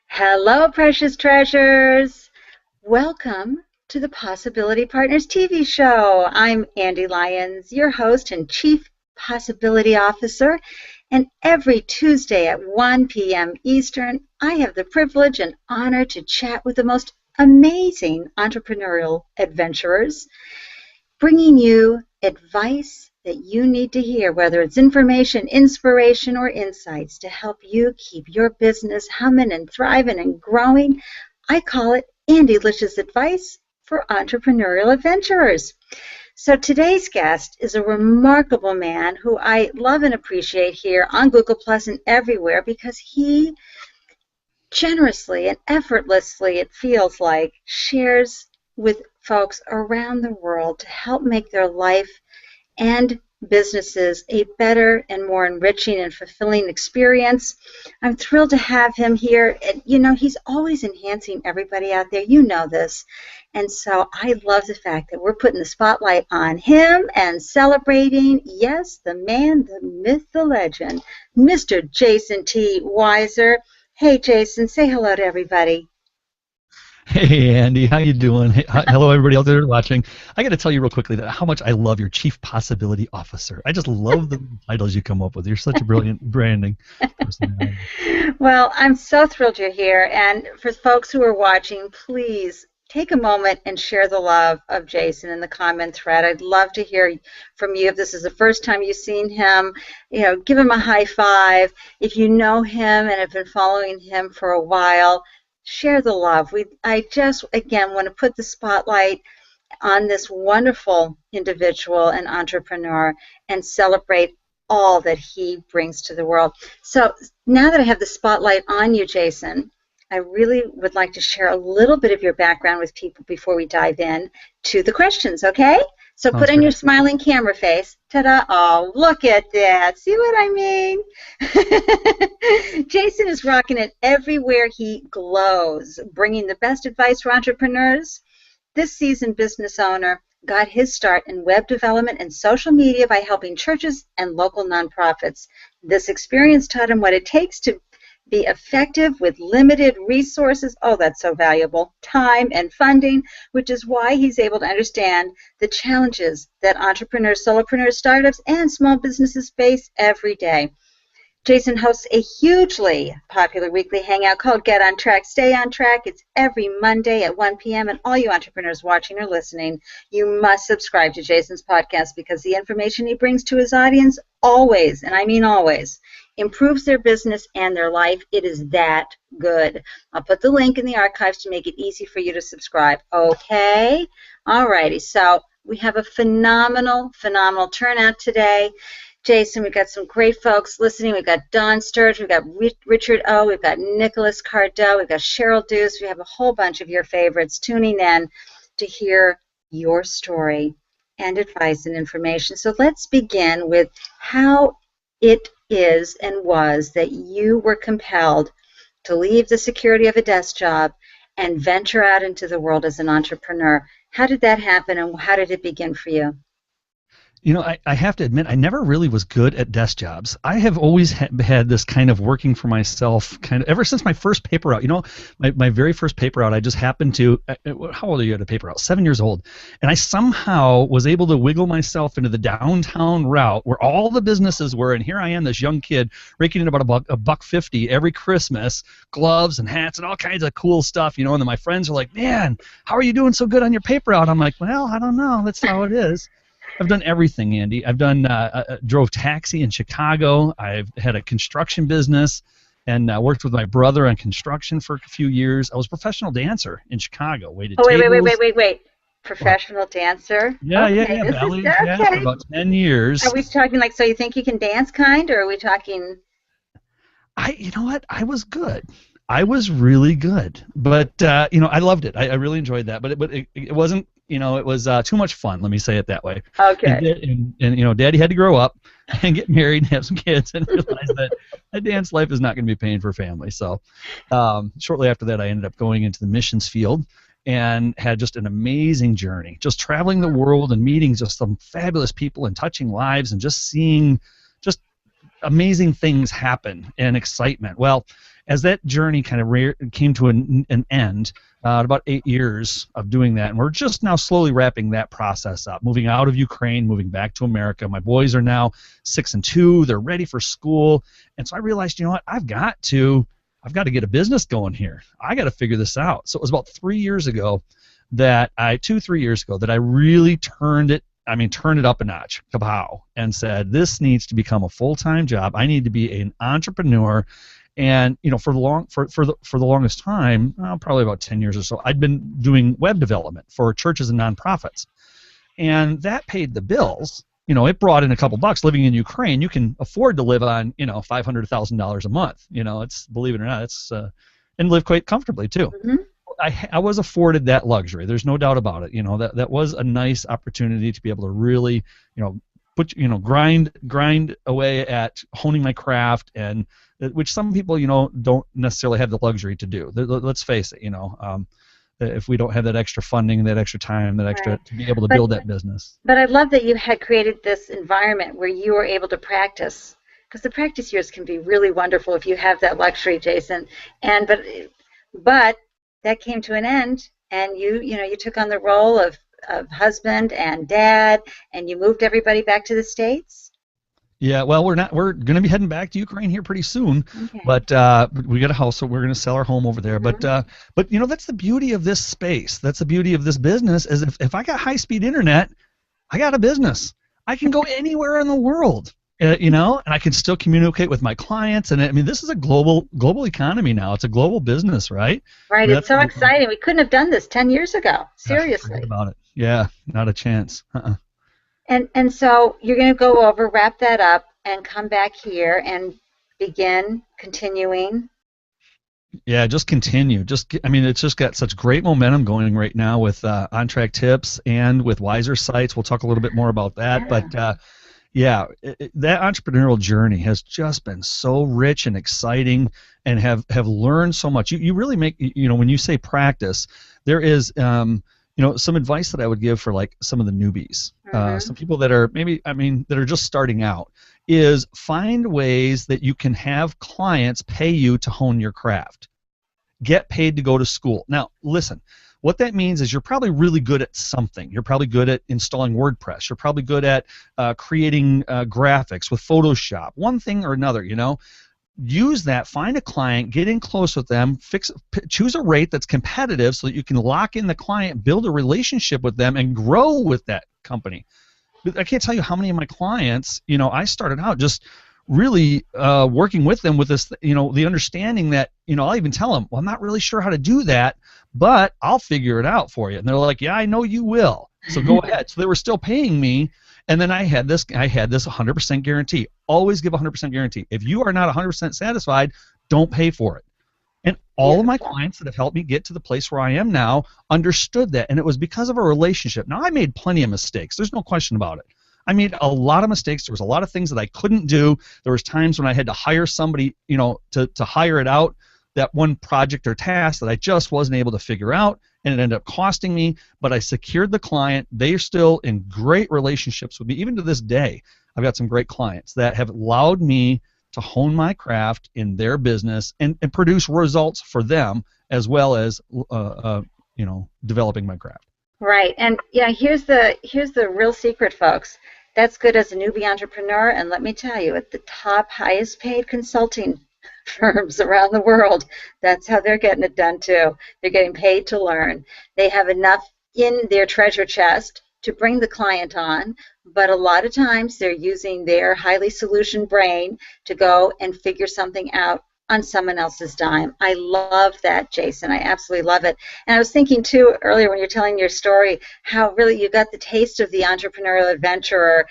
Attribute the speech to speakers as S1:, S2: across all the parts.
S1: Hello, precious treasures. Welcome to the Possibility Partners TV show. I'm Ande Lyons, your host and Chief Possibility Officer. And every Tuesday at 1 p.m. Eastern, I have the privilege and honor to chat with the most amazing entrepreneurial adventurers, bringing you advice that you need to hear, whether it's information, inspiration, or insights to help you keep your business humming and thriving and growing. I call it Andelicious Advice for Entrepreneurial Adventurers. So today's guest is a remarkable man who I love and appreciate here on Google Plus and everywhere because he generously and effortlessly, it feels like, shares with folks around the world to help make their life and businesses a better and more enriching and fulfilling experience. I'm thrilled to have him here. And, he's always enhancing everybody out there. You know this. And so I love the fact that we're putting the spotlight on him and celebrating, yes, the man, the myth, the legend, Mr. Jason T. Weiser. Hey, Jason, say hello to everybody.
S2: Hey, Andy, how you doing? Hey, hello, everybody out there watching. I got to tell you real quickly that how much I love your Chief Possibility Officer. I just love the titles you come up with. You're such a brilliant branding personality.
S1: Well, I'm so thrilled you're here. And for folks who are watching, please take a moment and share the love of Jason in the comment thread. I'd love to hear from you. If this is the first time you've seen him, give him a high five. If you know him and have been following him for a while, share the love. I just, again, want to put the spotlight on this wonderful individual and entrepreneur and celebrate all that he brings to the world. So now that I have the spotlight on you, Jason, I really would like to share a little bit of your background with people before we dive in to the questions, okay? So put on your smiling camera face. Ta-da. Oh, look at that. See what I mean? Jason is rocking it everywhere he glows, bringing the best advice for entrepreneurs. This seasoned business owner got his start in web development and social media by helping churches and local nonprofits. This experience taught him what it takes to be effective with limited resources. Oh, that's so valuable. Time and funding, which is why he's able to understand the challenges that entrepreneurs, solopreneurs, startups, and small businesses face every day. Jason hosts a hugely popular weekly hangout called Get on Track, Stay on Track. It's every Monday at 1 p.m. And all you entrepreneurs watching or listening, you must subscribe to Jason's podcast because the information he brings to his audience always, and I mean always, improves their business and their life. It is that good. I'll put the link in the archives to make it easy for you to subscribe. Okay? All righty. So we have a phenomenal turnout today. Jason, we've got some great folks listening. We've got Don Sturge, we've got Richard O, we've got Nicholas Cardell, we've got Cheryl Deuce. We have a whole bunch of your favorites tuning in to hear your story and advice and information. So let's begin with how it is and was that you were compelled to leave the security of a desk job and venture out into the world as an entrepreneur. How did that happen and how did it begin for you?
S2: I have to admit, I never really was good at desk jobs. I have always had this kind of working for myself ever since my first paper out. My very first paper out, I just happened to, how old are you at a paper out? 7 years old. And I somehow was able to wiggle myself into the downtown route where all the businesses were. And here I am, this young kid, raking in about $1.50 every Christmas, gloves and hats and all kinds of cool stuff, And then my friends are like, man, how are you doing so good on your paper out? I'm like, well, I don't know. That's how it is. I've done everything, Andy. I've done drove taxi in Chicago. I've had a construction business and worked with my brother on construction for a few years. I was a professional dancer in Chicago. Waited tables.
S1: Wait. Professional dancer?
S2: Yeah, okay, yeah. Ballet jazz for about 10 years.
S1: Are we talking so you think you can dance or are we talking?
S2: You know what? I was good. I was really good. But, I loved it. I really enjoyed that. But it wasn't, it was too much fun, let me say it that way.
S1: Okay.
S2: And Daddy had to grow up and get married and have some kids and realize that a dance life is not going to be paying for a family. So shortly after that, I ended up going into the missions field and had just an amazing journey, just traveling the world and meeting just some fabulous people and touching lives and just seeing just amazing things happen and excitement. Well, as that journey kind of came to an end, about 8 years of doing that, and we're just now slowly wrapping that process up, moving out of Ukraine, moving back to America. My boys are now 6 and 2; they're ready for school, and so I realized, you know what, I've got to get a business going here. I got to figure this out. So it was about 3 years ago that 3 years ago that I really turned it up a notch, kapow, and said, this needs to become a full-time job. I need to be an entrepreneur. And for the longest time, probably about 10 years or so, I'd been doing web development for churches and nonprofits, and that paid the bills. It brought in a couple bucks. Living in Ukraine, you can afford to live on $500,000 a month. It's, believe it or not, it's and live quite comfortably too.
S1: Mm-hmm.
S2: I was afforded that luxury. There's no doubt about it. That was a nice opportunity to be able to really grind away at honing my craft, and which some people don't necessarily have the luxury to do. Let's face it, if we don't have that extra funding, that extra time, that extra
S1: Right.
S2: to be able to build that business.
S1: But I love that you had created this environment where you were able to practice, because the practice years can be really wonderful if you have that luxury, Jason. And but that came to an end, and you took on the role of husband and dad, and you moved everybody back to the States.
S2: Yeah, well, we're going to be heading back to Ukraine here pretty soon,
S1: Okay.
S2: but we got a house, so we're going to sell our home over there.
S1: Mm-hmm.
S2: But that's the beauty of this space. That's the beauty of this business, is if I got high-speed internet, I got a business. I can go anywhere in the world, and I can still communicate with my clients. And this is a global economy now. It's a global business, right?
S1: Right. It's so exciting. We couldn't have done this 10 years ago. Seriously.
S2: Forget about it. Yeah, not a chance.
S1: And so you're going to go over, wrap that up, and come back here and continuing.
S2: Yeah, just continue. It's just got such great momentum going right now with On Track Tips and with Wiser Sites. We'll talk a little bit more about that.
S1: Yeah.
S2: But that entrepreneurial journey has just been so rich and exciting, and have learned so much. You really make, when you say practice, there is some advice that I would give for like some of the newbies,
S1: Mm-hmm.
S2: some people that are that are just starting out, is find ways that you can have clients pay you to hone your craft. Get paid to go to school. Now, listen, what that means is you're probably really good at something. You're probably good at installing WordPress. You're probably good at creating graphics with Photoshop, one thing or another, Use that, find a client, get in close with them, choose a rate that's competitive so that you can lock in the client, build a relationship with them, and grow with that company. I can't tell you how many of my clients, I started out just really working with them with this, the understanding that, I'll even tell them, well, I'm not really sure how to do that, but I'll figure it out for you. And they're like, yeah, I know you will. So go ahead. So they were still paying me. And then I had this 100% guarantee. Always give 100% guarantee. If you are not 100% satisfied, don't pay for it. And all of my clients that have helped me get to the place where I am now understood that, and it was because of a relationship. Now, I made plenty of mistakes. There's no question about it. I made a lot of mistakes. There was a lot of things that I couldn't do. There was times when I had to hire somebody, to hire it out, that one project or task that I just wasn't able to figure out, and it ended up costing me, but I secured the client. They're still in great relationships with me. Even to this day, I've got some great clients that have allowed me to hone my craft in their business and produce results for them, as well as developing my craft.
S1: Right. And yeah, here's the real secret, folks. That's good as a newbie entrepreneur, and let me tell you, at the top highest paid consulting firms around the world, that's how they're getting it done too. They're getting paid to learn. They have enough in their treasure chest to bring the client on, but a lot of times they're using their highly solution brain to go and figure something out on someone else's dime. I love that, Jason. I absolutely love it. And I was thinking too earlier when you're telling your story, how really you got the taste of the entrepreneurial adventurer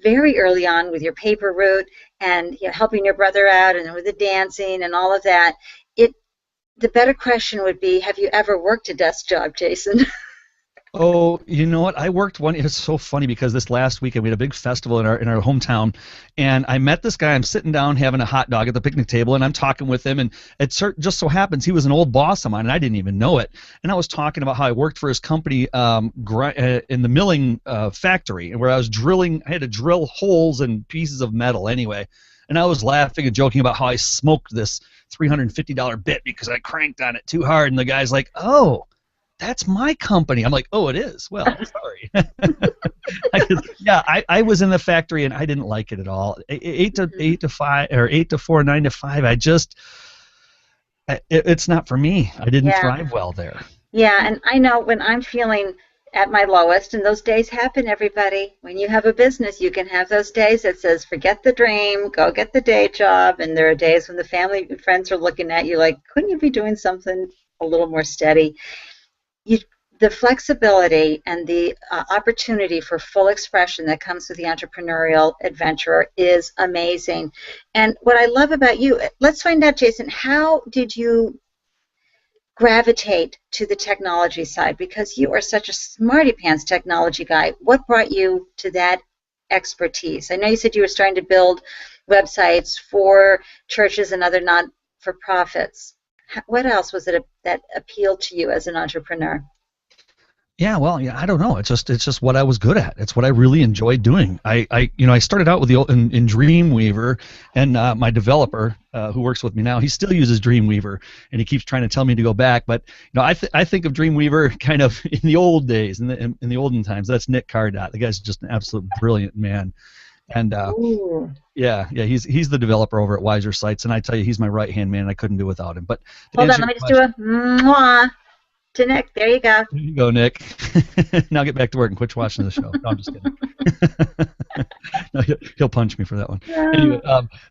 S1: very early on with your paper route and helping your brother out, and with the dancing and all of that. The better question would be, have you ever worked a desk job, Jason?
S2: Oh, you know what? I worked one. It was so funny because this last weekend we had a big festival in our hometown, and I met this guy. I'm sitting down having a hot dog at the picnic table, and I'm talking with him, and it just so happens he was an old boss of mine, and I didn't even know it. And I was talking about how I worked for his company in the milling factory, and where I was drilling. I had to drill holes in pieces of metal anyway. And I was laughing and joking about how I smoked this $350 bit because I cranked on it too hard. And the guy's like, "Oh, that's my company." I'm like, "Oh, it is? Well, sorry." I was in the factory and I didn't like it at all. 8 to 5 or 8 to 4, 9 to 5. It's not for me. I didn't thrive well there.
S1: Yeah, and I know when I'm feeling at my lowest, and those days happen, everybody. When you have a business, you can have those days that says, forget the dream, go get the day job. And there are days when the family and friends are looking at you like, couldn't you be doing something a little more steady? The flexibility and the opportunity for full expression that comes with the entrepreneurial adventurer is amazing. And what I love about you, let's find out, Jason, how did you gravitate to the technology side? Because you are such a smarty pants technology guy. What brought you to that expertise? I know you said you were starting to build websites for churches and other non-for-profits. What else was it that appealed to you as an entrepreneur?
S2: Yeah, well, I don't know. It's just what I was good at. It's what I really enjoyed doing. I started out with in Dreamweaver, and my developer who works with me now, he still uses Dreamweaver, and he keeps trying to tell me to go back. But I think of Dreamweaver kind of in the old days, in the olden times. That's Nick Cardot. The guy's just an absolute brilliant man, and he's the developer over at Wiser Sites, and I tell you, he's my right hand man. I couldn't do without him. But
S1: hold on, let me just do a mwah to Nick. There you go.
S2: There you go, Nick. Now get back to work and quit watching the show. No, I'm just kidding. No, he'll punch me for that one. Yeah. Anyway,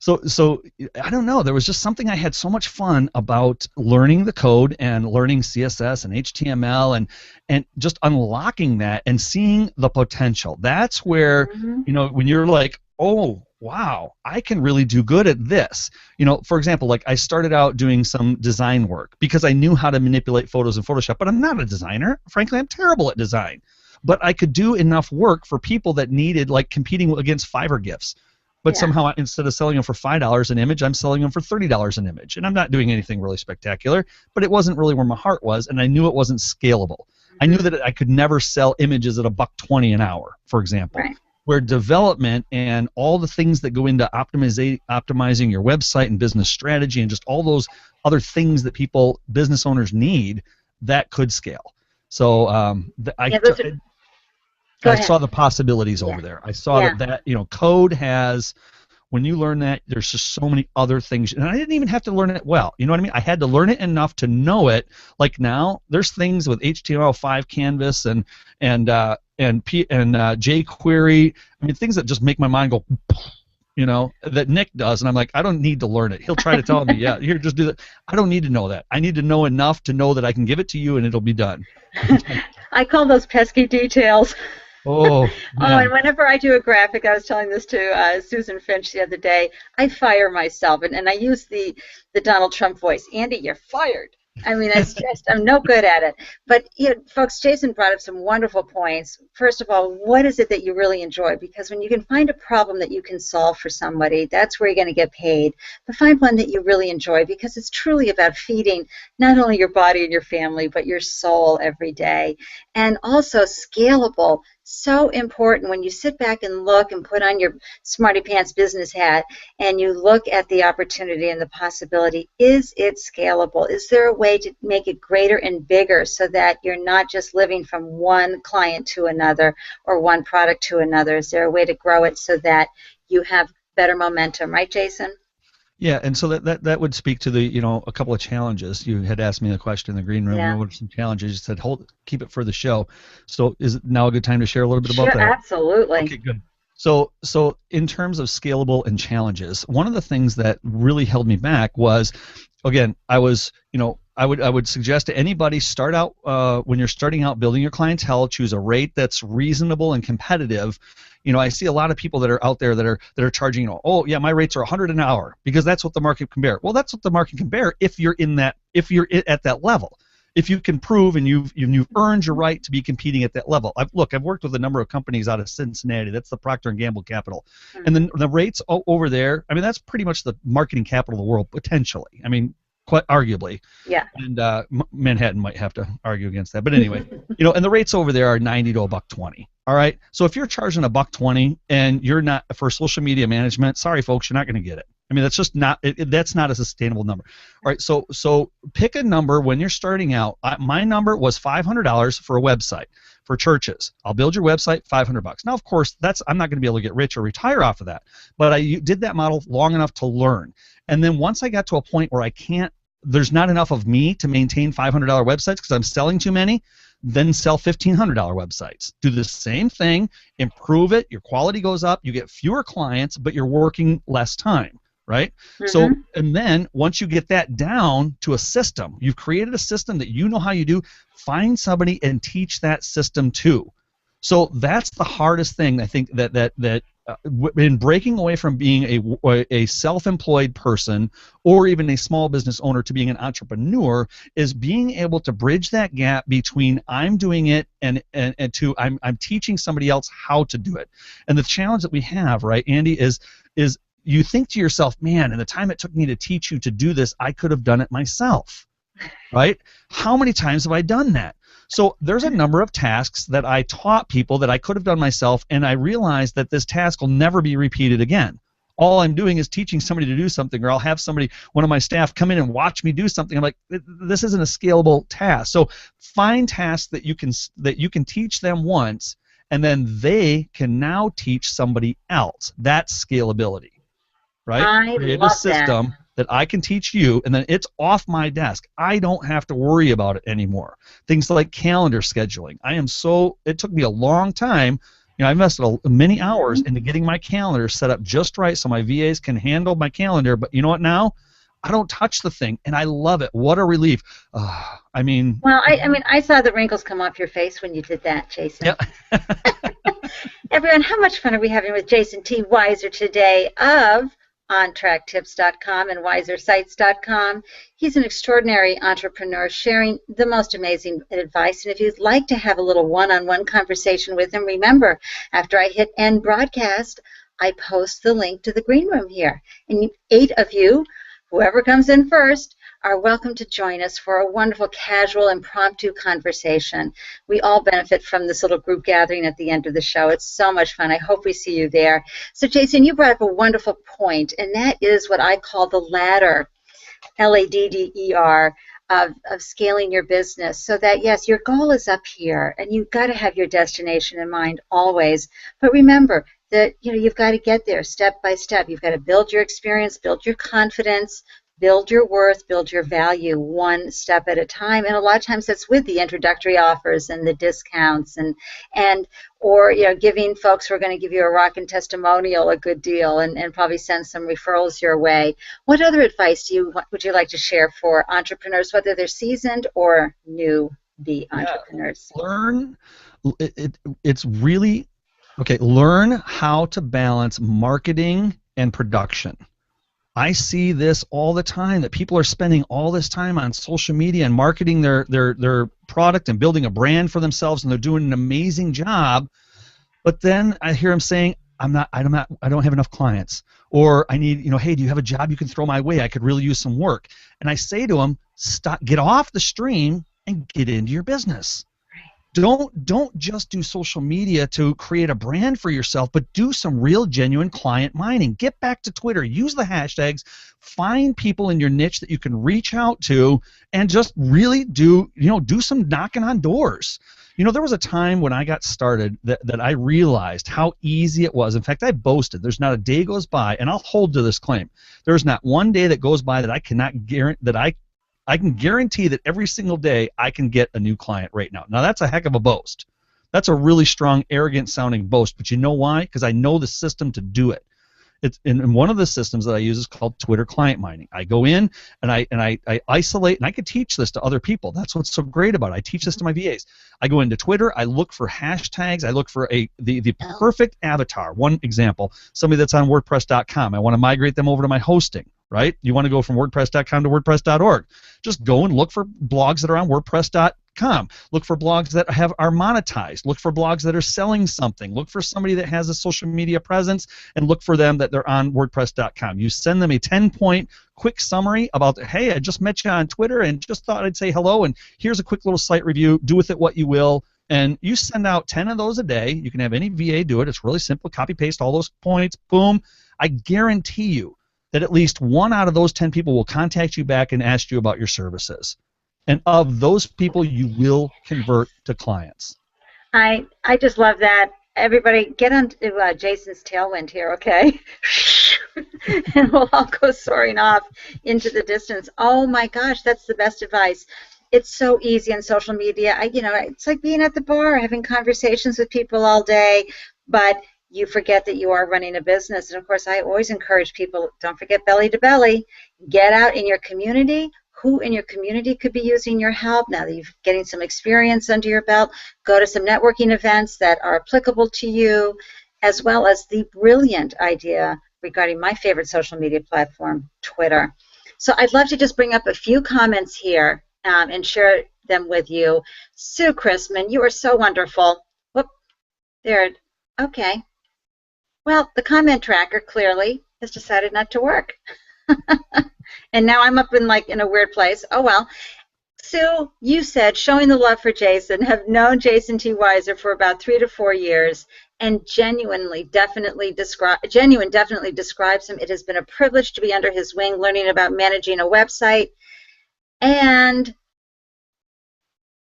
S2: so I don't know. There was just something I had so much fun about learning the code and learning CSS and HTML and just unlocking that and seeing the potential. That's where, when you're like, oh, wow, I can really do good at this. For example, like I started out doing some design work because I knew how to manipulate photos in Photoshop, but I'm not a designer. Frankly, I'm terrible at design. But I could do enough work for people that needed, like, competing against Fiverr gifts. But somehow, instead of selling them for $5 an image, I'm selling them for $30 an image. And I'm not doing anything really spectacular, but it wasn't really where my heart was, and I knew it wasn't scalable. I knew that I could never sell images at $1.20 an hour, for example.
S1: Right.
S2: Where development and all the things that go into optimizing your website and business strategy and just all those other things that business owners need, that could scale. So I saw the possibilities over there. I saw that code has, when you learn that, there's just so many other things. And I didn't even have to learn it well. You know what I mean? I had to learn it enough to know it. Like now, there's things with HTML5 Canvas and jQuery. I mean, things that just make my mind go, that Nick does. And I'm like, I don't need to learn it. He'll try to tell me, here, just do that. I don't need to know that. I need to know enough to know that I can give it to you and it'll be done.
S1: I call those pesky details.
S2: Oh,
S1: and whenever I do a graphic, I was telling this to Susan Finch the other day, I fire myself, and I use the Donald Trump voice. Andy, you're fired. I mean, I'm no good at it. But, folks, Jason brought up some wonderful points. First of all, what is it that you really enjoy? Because when you can find a problem that you can solve for somebody, that's where you're going to get paid. But find one that you really enjoy, because it's truly about feeding not only your body and your family, but your soul every day. And also scalable. So important when you sit back and look and put on your smarty pants business hat and you look at the opportunity and the possibility. Is it scalable? Is there a way to make it greater and bigger so that you're not just living from one client to another or one product to another? Is there a way to grow it so that you have better momentum? Right, Jason?
S2: Yeah, and so that would speak to the a couple of challenges. You had asked me the question in the green room. What are some challenges? You said keep it for the show. So is it now a good time to share a little bit about that?
S1: Absolutely.
S2: Okay, good. So in terms of scalable and challenges, one of the things that really held me back was, again, I would suggest to anybody, start out when you're starting out building your clientele, choose a rate that's reasonable and competitive. I see a lot of people that are out there that are charging, my rates are $100 an hour because that's what the market can bear. Well, that's what the market can bear if you're at that level. If you can prove and you've earned your right to be competing at that level. I've worked with a number of companies out of Cincinnati. That's the Procter & Gamble capital. And then the rates over there, I mean, that's pretty much the marketing capital of the world, potentially. I mean, quite arguably.
S1: Yeah.
S2: And Manhattan might have to argue against that. But anyway, and the rates over there are $90 to $1.20. All right. So if you're charging $1.20 and you're not for social media management, sorry folks, you're not going to get it. I mean, that's just not that's not a sustainable number. All right. So pick a number when you're starting out. My number was $500 for a website for churches. I'll build your website, $500. Now, of course, I'm not going to be able to get rich or retire off of that. But I did that model long enough to learn. And then once I got to a point where there's not enough of me to maintain $500 websites because I'm selling too many, then sell $1,500 websites. Do the same thing, improve it, your quality goes up, you get fewer clients, but you're working less time, right? Mm-hmm. So, and then once you get that down to a system, you've created a system that you know how you do, find somebody and teach that system too. So that's the hardest thing, I think, that in breaking away from being a self-employed person or even a small business owner to being an entrepreneur is being able to bridge that gap between I'm doing it and to I'm teaching somebody else how to do it. And the challenge that we have, right, Andy, is you think to yourself, man, in the time it took me to teach you to do this, I could have done it myself, right? How many times have I done that? So there's a number of tasks that I taught people that I could have done myself, and I realized that this task will never be repeated again. All I'm doing is teaching somebody to do something, or I'll have one of my staff come in and watch me do something. I'm like, this isn't a scalable task. So find tasks that you can teach them once, and then they can now teach somebody else. That's scalability, right? Create a system that I can teach you, and then it's off my desk. I don't have to worry about it anymore. Things like calendar scheduling. It took me a long time. I invested many hours into getting my calendar set up just right so my VAs can handle my calendar. But you know what now? I don't touch the thing, and I love it. What a relief. Well,
S1: I saw the wrinkles come off your face when you did that, Jason.
S2: Yeah.
S1: Everyone, how much fun are we having with Jason T. Weiser today of OnTrackTips.com and WiserSites.com. He's an extraordinary entrepreneur sharing the most amazing advice. And if you'd like to have a little one-on-one conversation with him, remember, after I hit end broadcast, I post the link to the green room here. And 8 of you, whoever comes in first, are welcome to join us for a wonderful, casual, impromptu conversation. We all benefit from this little group gathering at the end of the show. It's so much fun. I hope we see you there. So, Jason, you brought up a wonderful point, and that is what I call the ladder, Ladder, of scaling your business. So that, yes, your goal is up here, and you've got to have your destination in mind always. But remember that you've got to get there step by step. You've got to build your experience, build your confidence, build your worth, build your value one step at a time. And a lot of times that's with the introductory offers and the discounts or giving folks who are going to give you a rockin' testimonial a good deal and probably send some referrals your way. What other advice would you like to share for entrepreneurs, whether they're seasoned or newbie entrepreneurs?
S2: Learn. It's really okay. Learn how to balance marketing and production. I see this all the time, that people are spending all this time on social media and marketing their product and building a brand for themselves, and they're doing an amazing job. But then I hear them saying, I don't have enough clients, or I need, hey, do you have a job you can throw my way? I could really use some work. And I say to them, get off the stream and get into your business. Don't just do social media to create a brand for yourself, but do some real genuine client mining. Get back to Twitter, use the hashtags, find people in your niche that you can reach out to, and just really do some knocking on doors. There was a time when I got started that I realized how easy it was. In fact, I boasted, there's not a day goes by, and I'll hold to this claim, there's not one day that goes by that I cannot guarantee I can guarantee that every single day I can get a new client right now. Now, that's a heck of a boast. That's a really strong, arrogant-sounding boast. But you know why? Because I know the system to do it. And one of the systems that I use is called Twitter client mining. I go in and I isolate, and I could teach this to other people. That's what's so great about it. I teach this to my VAs. I go into Twitter. I look for hashtags. I look for the perfect avatar. One example, somebody that's on WordPress.com. I want to migrate them over to my hosting. Right? You want to go from WordPress.com to WordPress.org. Just go and look for blogs that are on WordPress.com. Look for blogs that are monetized. Look for blogs that are selling something. Look for somebody that has a social media presence, and look for them that they're on WordPress.com. You send them a 10-point quick summary about, hey, I just met you on Twitter and just thought I'd say hello, and here's a quick little site review. Do with it what you will. And you send out 10 of those a day. You can have any VA do it. It's really simple. Copy paste all those points. Boom. I guarantee you that at least one out of those 10 people will contact you back and ask you about your services. And of those people, you will convert to clients.
S1: I just love that. Everybody, get onto Jason's tailwind here, okay? And we'll all go soaring off into the distance. Oh my gosh, that's the best advice. It's so easy on social media. It's like being at the bar, having conversations with people all day, but you forget that you are running a business. And of course, I always encourage people, don't forget belly to belly. Get out in your community. Who in your community could be using your help now that you're getting some experience under your belt? Go to some networking events that are applicable to you, as well as the brilliant idea regarding my favorite social media platform, Twitter. So I'd love to just bring up a few comments here and share them with you. Sue Chrisman, you are so wonderful. Whoop, there. Okay. Well, the comment tracker clearly has decided not to work. And now I'm up in a weird place. Oh well. Sue, you said showing the love for Jason, have known Jason T. Weiser for about 3 to 4 years, and genuine definitely describes him. It has been a privilege to be under his wing, learning about managing a website and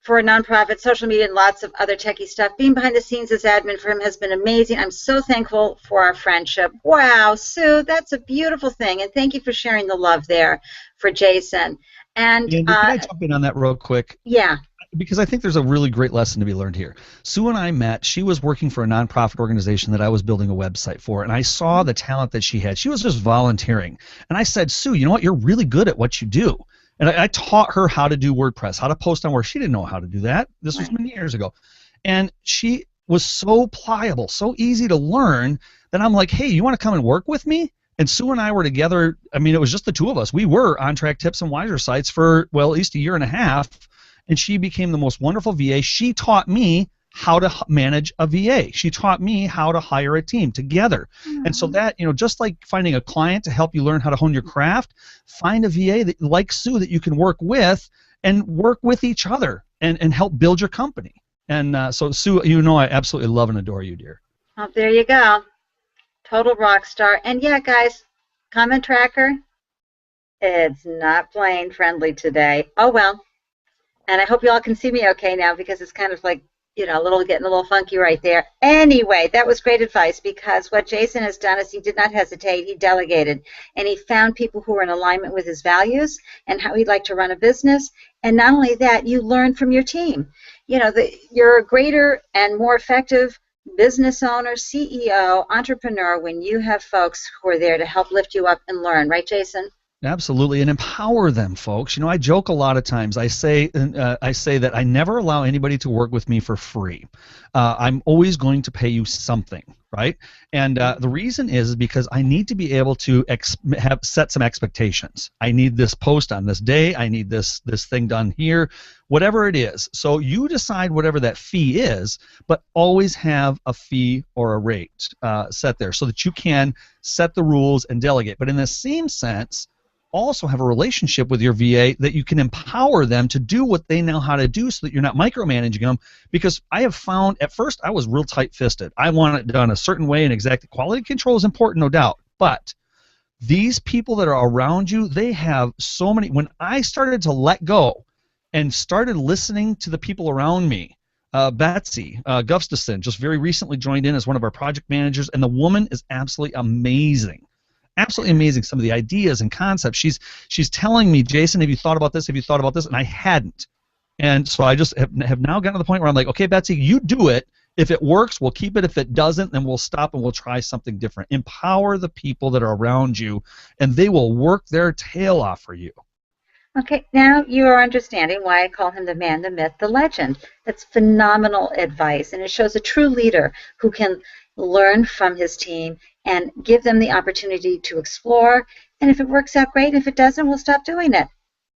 S1: for a nonprofit, social media, and lots of other techie stuff. Being behind the scenes as admin for him has been amazing. I'm so thankful for our friendship. Wow, Sue, that's a beautiful thing, and thank you for sharing the love there for Jason. And
S2: can I jump in on that real quick?
S1: Yeah.
S2: Because I think there's a really great lesson to be learned here. Sue and I met. She was working for a nonprofit organization that I was building a website for, and I saw the talent that she had. She was just volunteering. And I said, Sue, you know what? You're really good at what you do. And I taught her how to do WordPress, how to post on WordPress. She didn't know how to do that. This was many years ago. And she was so pliable, so easy to learn that I'm like, hey, you want to come and work with me? And Sue and I were together. I mean, it was just the two of us. We were on Track Tips and Wiser sites for, well, at least a year and a half. And she became the most wonderful VA. She taught me how to manage a VA. She taught me how to hire a team together. Mm-hmm. And so that, just like finding a client to help you learn how to hone your craft, find a VA that, like Sue, that you can work with and work with each other and help build your company. And so, Sue, I absolutely love and adore you, dear.
S1: Oh, there you go. Total rock star. And yeah, guys, comment tracker, it's not playing friendly today. Oh, well. And I hope you all can see me okay now, because it's kind of like, getting a little funky right there. Anyway, that was great advice, because what Jason has done is he did not hesitate. He delegated, and he found people who were in alignment with his values and how he'd like to run a business. And not only that, you learn from your team. You're a greater and more effective business owner, CEO, entrepreneur when you have folks who are there to help lift you up and learn. Right, Jason?
S2: Absolutely, and empower them, folks. I joke a lot of times. I say that I never allow anybody to work with me for free. I'm always going to pay you something, right? And the reason is because I need to be able to set some expectations. I need this post on this day. I need this thing done here, whatever it is. So you decide whatever that fee is, but always have a fee or a rate set there so that you can set the rules and delegate. But in the same sense, also have a relationship with your VA that you can empower them to do what they know how to do so that you're not micromanaging them. Because I have found, at first, I was real tight-fisted. I want it done a certain way and exactly. Quality control is important, no doubt. But these people that are around you, they have so many. When I started to let go and started listening to the people around me, Betsy Gustafson just very recently joined in as one of our project managers, and the woman is absolutely amazing. Absolutely amazing. Some of the ideas and concepts. She's telling me, Jason, have you thought about this? Have you thought about this? And I hadn't. And so I just have now gotten to the point where I'm like, okay, Betsy, you do it. If it works, we'll keep it. If it doesn't, then we'll stop and we'll try something different. Empower the people that are around you, and they will work their tail off for you.
S1: Okay, now you are understanding why I call him the man, the myth, the legend. That's phenomenal advice, and it shows a true leader who can learn from his team and give them the opportunity to explore. And if it works out, great. If it doesn't, we'll stop doing it.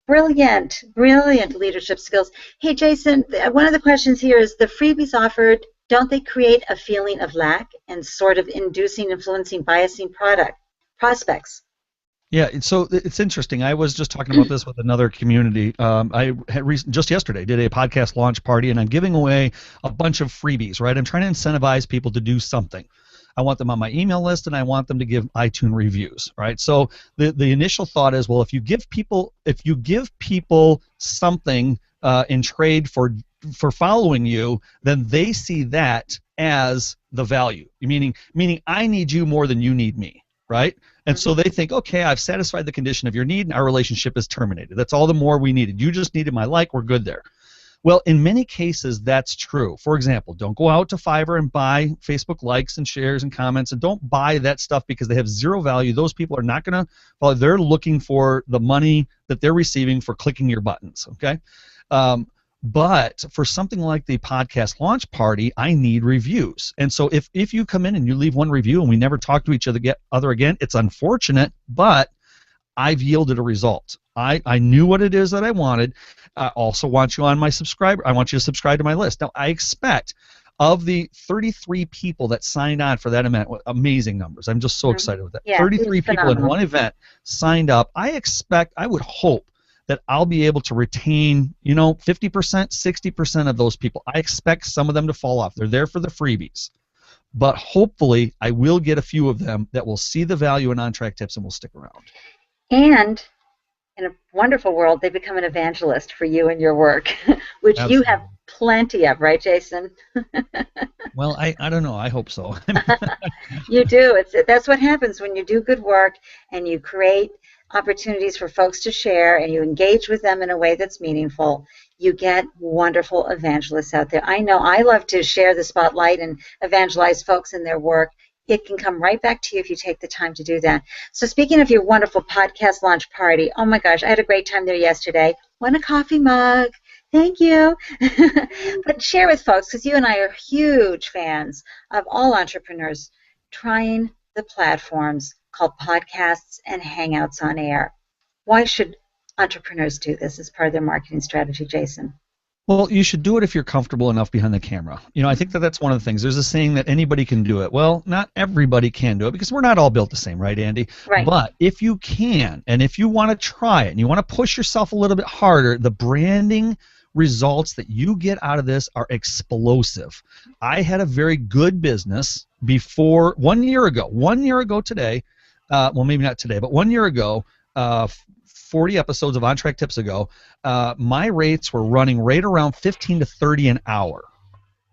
S1: Brilliant, brilliant leadership skills. Hey, Jason, one of the questions here is the freebies offered, don't they create a feeling of lack and sort of inducing, influencing, biasing prospects?
S2: Yeah, so it's interesting. I was just talking about this with another community. I had just yesterday did a podcast launch party, and I'm giving away a bunch of freebies. Right, I'm trying to incentivize people to do something. I want them on my email list, and I want them to give iTunes reviews. Right, so the initial thought is, well, if you give people something in trade for following you, then they see that as the value. Meaning I need you more than you need me. Right? And so they think, okay, I've satisfied the condition of your need, and our relationship is terminated. That's all the more we needed. You just needed my like. We're good there. Well, in many cases, that's true. For example, don't go out to Fiverr and buy Facebook likes and shares and comments, and don't buy that stuff because they have zero value. Those people are not going to, well, they're looking for the money that they're receiving for clicking your buttons, okay? But for something like the podcast launch party, I need reviews. And so if you come in and you leave one review and we never talk to each other again, it's unfortunate, but I've yielded a result. I knew what it is that I wanted. I also want you on my subscriber. I want you to subscribe to my list. Now, I expect of the 33 people that signed on for that event, amazing numbers. I'm just so excited with that.
S1: Yeah,
S2: 33 people in one event signed up. I would hope that I'll be able to retain, 50%, 60% of those people. I expect some of them to fall off. They're there for the freebies. But hopefully I will get a few of them that will see the value in on-track tips and will stick around.
S1: And in a wonderful world, they become an evangelist for you and your work, which Absolutely. You have plenty of, right, Jason?
S2: Well, I don't know. I hope so.
S1: You do. That's what happens when you do good work and you create opportunities for folks to share and you engage with them in a way that's meaningful. You get wonderful evangelists out there. I know I love to share the spotlight and evangelize folks in their work. It can come right back to you if you take the time to do that. So speaking of your wonderful podcast launch party, oh my gosh, I had a great time there yesterday. Won a coffee mug. Thank you. But share with folks, because you and I are huge fans of all entrepreneurs trying the platforms called podcasts and hangouts on air. Why should entrepreneurs do this as part of their marketing strategy, Jason?
S2: Well, you should do it if you're comfortable enough behind the camera. I think that's one of the things. There's a saying that anybody can do it. Well, not everybody can do it because we're not all built the same, right, Andy?
S1: Right.
S2: But if you can, and if you want to try it, and you want to push yourself a little bit harder, the branding results that you get out of this are explosive. I had a very good business before 1 year ago. 1 year ago today, well, maybe not today, but 1 year ago, 40 episodes of On Track Tips ago, my rates were running right around 15 to 30 an hour.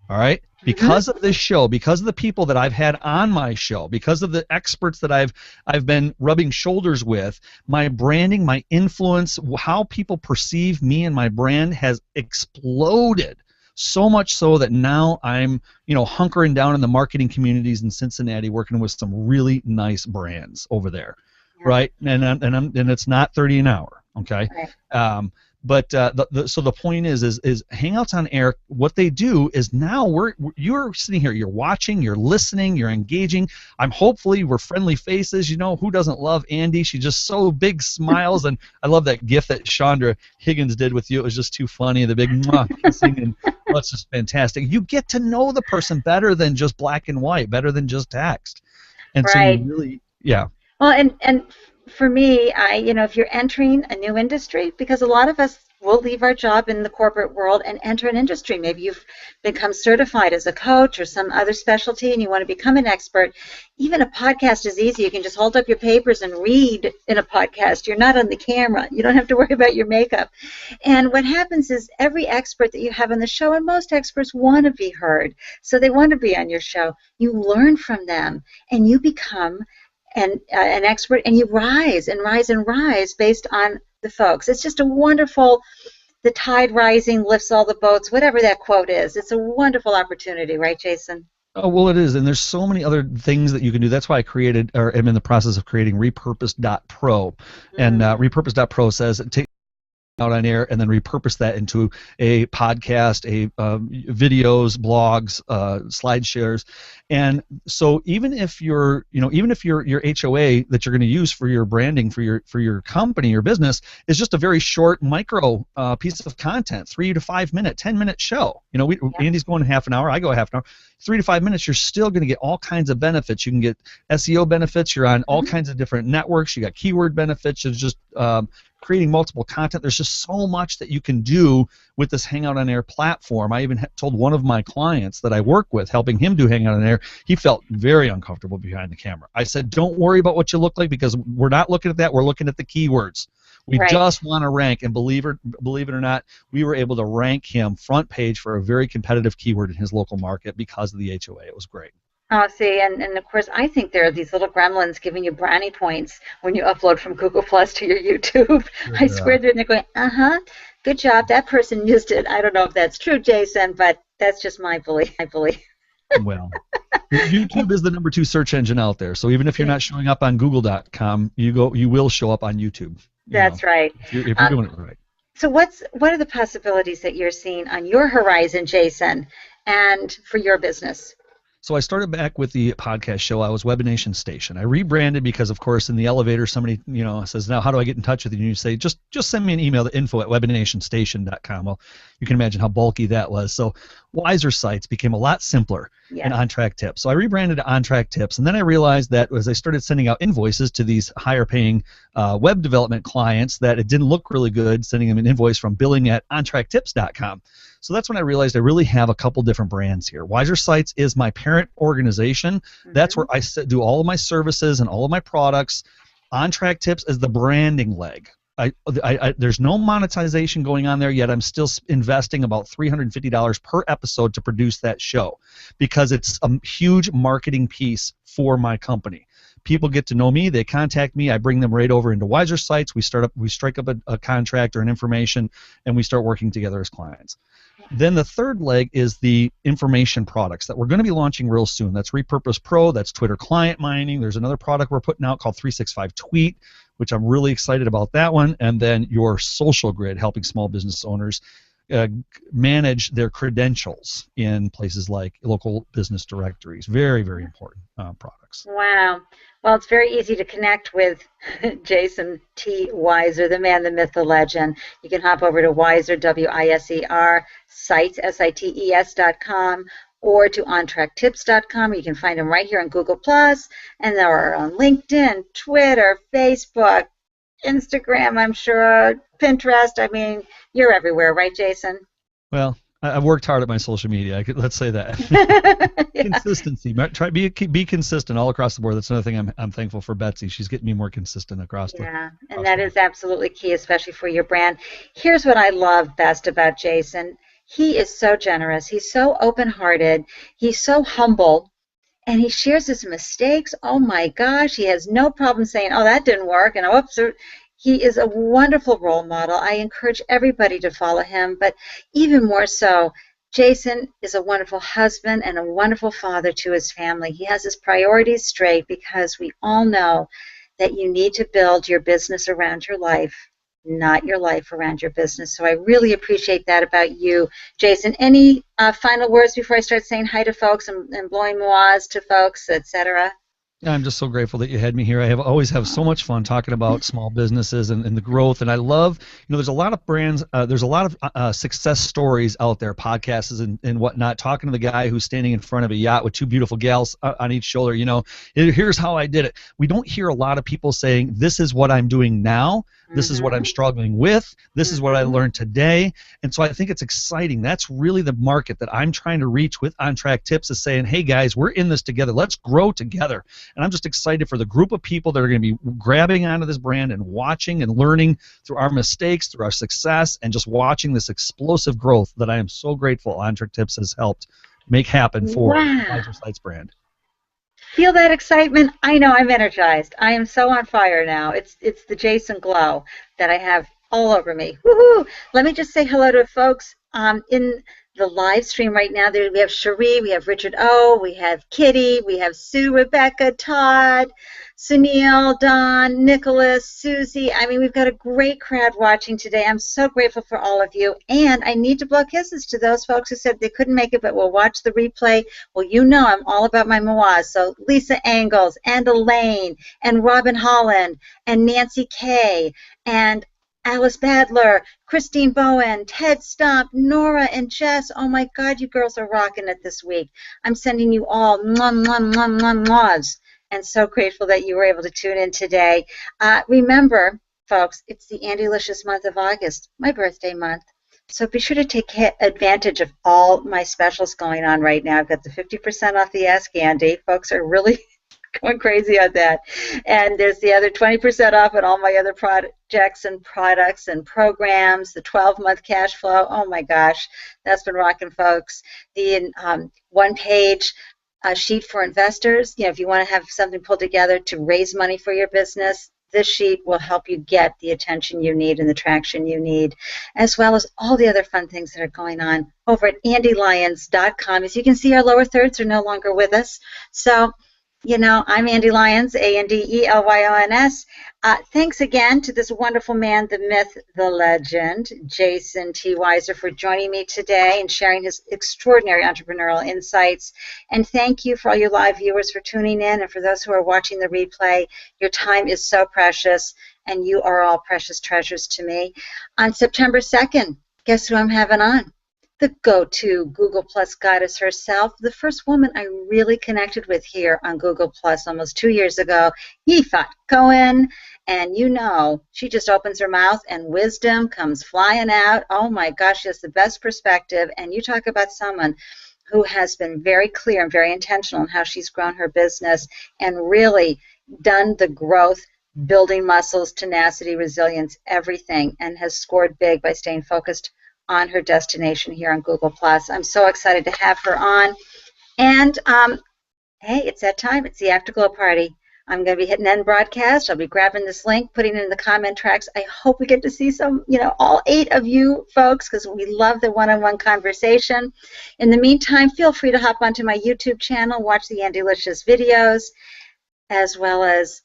S2: All right? Because of this show, because of the people that I've had on my show, because of the experts that I've been rubbing shoulders with, my branding, my influence, how people perceive me and my brand has exploded. So much so that now I'm, hunkering down in the marketing communities in Cincinnati, working with some really nice brands over there. Yeah. Right, and it's not 30 an hour, okay. Right. But so the point is Hangouts on Air. What they do is now you're sitting here, you're watching, you're listening, you're engaging. Hopefully we're friendly faces. Who doesn't love Ande? She's just so big smiles, and I love that GIF that Chandra Higgins did with you. It was just too funny. The big mwah, kissing, and it's just fantastic. You get to know the person better than just black and white, better than just text, and
S1: right.
S2: So you really, yeah.
S1: Well, and for me, if you're entering a new industry, because a lot of us will leave our job in the corporate world and enter an industry. Maybe you've become certified as a coach or some other specialty and you want to become an expert. Even a podcast is easy. You can just hold up your papers and read in a podcast. You're not on the camera. You don't have to worry about your makeup. And what happens is every expert that you have on the show, and most experts want to be heard, so they want to be on your show. You learn from them and you become an expert, and you rise and rise and rise based on the folks. It's just a wonderful, the tide rising lifts all the boats, whatever that quote is. It's a wonderful opportunity, right, Jason?
S2: Oh, well, it is, and there's so many other things that you can do. That's why I created, or am in the process of creating Repurpose.pro, and Repurpose.pro says out on air and then repurpose that into a podcast, videos, blogs, slide shares. And so even if your HOA that you're going to use for your branding for your company, your business, is just a very short micro piece of content, 3 to 5 minute, 10-minute show. Andy's going half an hour, I go half an hour. 3 to 5 minutes, you're still going to get all kinds of benefits. You can get SEO benefits. You're on all kinds of different networks. You got keyword benefits. It's just creating multiple content. There's just so much that you can do with this Hangout on Air platform. I even told one of my clients that I work with, helping him do Hangout on Air, he felt very uncomfortable behind the camera. I said, don't worry about what you look like, because we're not looking at that. We're looking at the keywords. We just want to rank, and believe it or not, we were able to rank him front page for a very competitive keyword in his local market because of the HOA. It was great.
S1: Oh, see, and of course, I think there are these little gremlins giving you brownie points when you upload from Google Plus to your YouTube. Sure, I swear they're going, good job, that person used it. I don't know if that's true, Jason, but that's just my belief.
S2: Well, YouTube is the #2 search engine out there, so even if you're not showing up on Google.com, you will show up on YouTube.
S1: That's right.
S2: If you're doing it right.
S1: So what are the possibilities that you're seeing on your horizon, Jason, and for your business?
S2: So I started back with the podcast show. I was Webination Station. I rebranded because, of course, in the elevator, somebody says, now how do I get in touch with you? And you say, just send me an email to info@webinationstation.com. Well, you can imagine how bulky that was. So Wiser Sites became a lot simpler, and On Track Tips. So I rebranded to On Track Tips, and then I realized that as I started sending out invoices to these higher-paying web development clients, that it didn't look really good sending them an invoice from billing@ontracktips.com. So that's when I realized I really have a couple different brands here. Wiser Sites is my parent organization. That's where I do all of my services and all of my products. On Track Tips is the branding leg. There's no monetization going on there yet. I'm still investing about $350 per episode to produce that show, because it's a huge marketing piece for my company. People get to know me, they contact me, I bring them right over into Wiser Sites, we strike up a contract or an information, and we start working together as clients. Then the third leg is the information products that we're going to be launching real soon. That's Repurpose Pro, that's Twitter client mining. There's another product we're putting out called 365 Tweet, which I'm really excited about that one. And then your Social Grid, helping small business owners manage their credentials in places like local business directories. Very, very important products.
S1: Wow. Well, it's very easy to connect with Jason T. Weiser, the man, the myth, the legend. You can hop over to Wiser, W-I-S-E-R, sites, S-I-T-E-S.com, or to ontracktips.com. You can find them right here on Google+, and they're on LinkedIn, Twitter, Facebook, Instagram, I'm sure, Pinterest. I mean, you're everywhere, right, Jason?
S2: Well, I've worked hard at my social media. Let's say that. Consistency. Be consistent all across the board. That's another thing I'm thankful for Betsy. She's getting me more consistent across the board.
S1: Yeah, and that is absolutely key, especially for your brand. Here's what I love best about Jason. He is so generous. He's so open-hearted. He's so humble. And he shares his mistakes. Oh, my gosh. He has no problem saying, oh, that didn't work. And oops. He is a wonderful role model. I encourage everybody to follow him. But even more so, Jason is a wonderful husband and a wonderful father to his family. He has his priorities straight, because we all know that you need to build your business around your life, not your life around your business. So I really appreciate that about you, Jason. Any final words before I start saying hi to folks and blowing moahs to folks, etc.?
S2: I'm just so grateful that you had me here. I always have so much fun talking about small businesses and the growth. And I love, there's a lot of brands, there's a lot of success stories out there, podcasts and whatnot, talking to the guy who's standing in front of a yacht with 2 beautiful gals on each shoulder. Here's how I did it. We don't hear a lot of people saying, this is what I'm doing now. This is what I'm struggling with. This is what I learned today. And so I think it's exciting. That's really the market that I'm trying to reach with On Track Tips, is saying, hey, guys, we're in this together. Let's grow together. And I'm just excited for the group of people that are going to be grabbing onto this brand and watching and learning through our mistakes, through our success, and just watching this explosive growth that I am so grateful On Track Tips has helped make happen for the Wiser Sites brand.
S1: Feel that excitement? I know, I'm energized. I am so on fire now. It's the Jason glow that I have all over me. Woohoo! Let me just say hello to folks in the live stream right now. There we have Cherie, we have Richard O, we have Kitty, we have Sue, Rebecca, Todd, Sunil, Don, Nicholas, Susie. I mean, we've got a great crowd watching today. I'm so grateful for all of you. And I need to blow kisses to those folks who said they couldn't make it but will watch the replay. Well, you know I'm all about my Moaz. So Lisa Angles and Elaine and Robin Holland and Nancy Kay and Alice Badler, Christine Bowen, Ted Stump, Nora and Jess. Oh my God, you girls are rocking it this week. I'm sending you all mwah, mwah, mwah, mwah, mwahs. And so grateful that you were able to tune in today. Remember, folks, it's the Andelicious month of August, my birthday month. So be sure to take advantage of all my specials going on right now. I've got the 50% off the Ask Andy. Folks are really going crazy on that. And there's the other 20% off on all my other projects and products and programs, the 12-month cash flow. Oh my gosh, that's been rocking, folks. The one-page sheet for investors. You know, if you want to have something pulled together to raise money for your business, this sheet will help you get the attention you need and the traction you need, as well as all the other fun things that are going on over at AndeLyons.com. As you can see, our lower thirds are no longer with us. So, you know, I'm Ande Lyons, Andelyons. Thanks again to this wonderful man, the myth, the legend, Jason T. Weiser, for joining me today and sharing his extraordinary entrepreneurial insights. And thank you for all you live viewers for tuning in, and for those who are watching the replay. Your time is so precious, and you are all precious treasures to me. On September 2nd, guess who I'm having on? The go-to Google Plus goddess herself, the first woman I really connected with here on Google Plus almost 2 years ago, Yifat Cohen. And you know, she just opens her mouth and wisdom comes flying out. Oh my gosh, she has the best perspective. And you talk about someone who has been very clear and very intentional in how she's grown her business and really done the growth, building muscles, tenacity, resilience, everything, and has scored big by staying focused on her destination here on Google+. I'm so excited to have her on. And, hey, it's that time. It's the Afterglow Party. I'm going to be hitting end broadcast. I'll be grabbing this link, putting it in the comment tracks. I hope we get to see some, you know, all 8 of you folks, because we love the one-on-one conversation. In the meantime, feel free to hop onto my YouTube channel, watch the Andelicious videos, as well as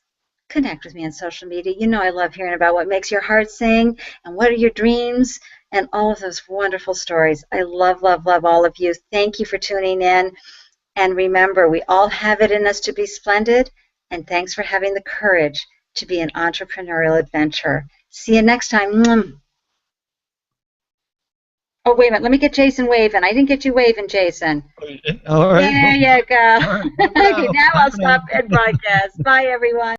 S1: connect with me on social media. You know I love hearing about what makes your heart sing and what are your dreams and all of those wonderful stories. I love, love, love all of you. Thank you for tuning in. And remember, we all have it in us to be splendid, and thanks for having the courage to be an entrepreneurial adventurer. See you next time. Oh, wait a minute. Let me get Jason waving. I didn't get you waving, Jason.
S2: All right.
S1: There you go.
S2: All right.
S1: Okay, now I'll stop and broadcast. Bye, everyone.